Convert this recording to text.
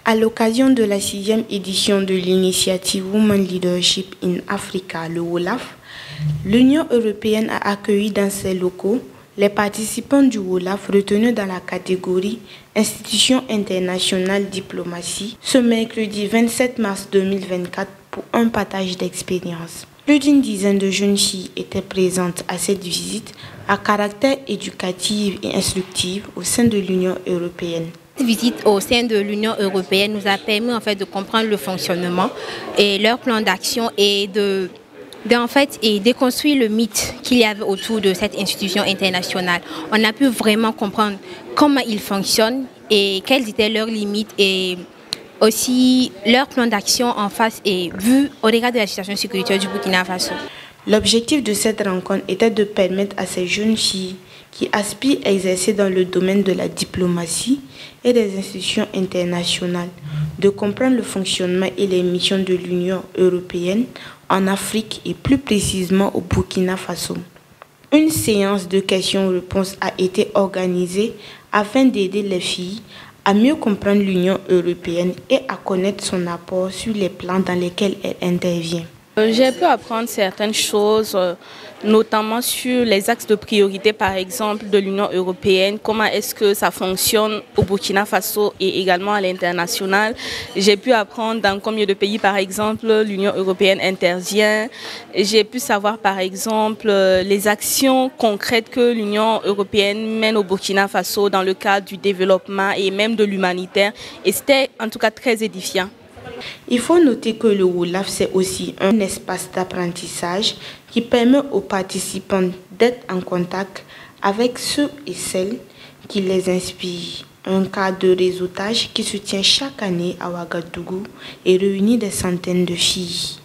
À l'occasion de la 6e édition de l'initiative Women Leadership in Africa, le WOLAF, l'Union européenne a accueilli dans ses locaux les participants du WOLAF retenus dans la catégorie Institutions internationales diplomatie ce mercredi 27 mars 2024 pour un partage d'expériences. Plus d'une dizaine de jeunes filles étaient présentes à cette visite à caractère éducatif et instructive au sein de l'Union européenne. Cette visite au sein de l'Union européenne nous a permis de comprendre le fonctionnement et leur plan d'action et de déconstruire le mythe qu'il y avait autour de cette institution internationale. On a pu vraiment comprendre comment ils fonctionnent et quelles étaient leurs limites et aussi leur plan d'action en face et vu au regard de la situation sécuritaire du Burkina Faso. L'objectif de cette rencontre était de permettre à ces jeunes filles qui aspirent à exercer dans le domaine de la diplomatie et des institutions internationales de comprendre le fonctionnement et les missions de l'Union européenne en Afrique et plus précisément au Burkina Faso. Une séance de questions-réponses a été organisée afin d'aider les filles à mieux comprendre l'Union européenne et à connaître son apport sur les plans dans lesquels elle intervient. J'ai pu apprendre certaines choses, notamment sur les axes de priorité, par exemple, de l'Union européenne, comment est-ce que ça fonctionne au Burkina Faso et également à l'international. J'ai pu apprendre dans combien de pays, par exemple, l'Union européenne intervient. J'ai pu savoir, par exemple, les actions concrètes que l'Union européenne mène au Burkina Faso dans le cadre du développement et même de l'humanitaire. Et c'était en tout cas très édifiant. Il faut noter que le WOLAF, c'est aussi un espace d'apprentissage qui permet aux participants d'être en contact avec ceux et celles qui les inspirent. Un cadre de réseautage qui se tient chaque année à Ouagadougou et réunit des centaines de filles.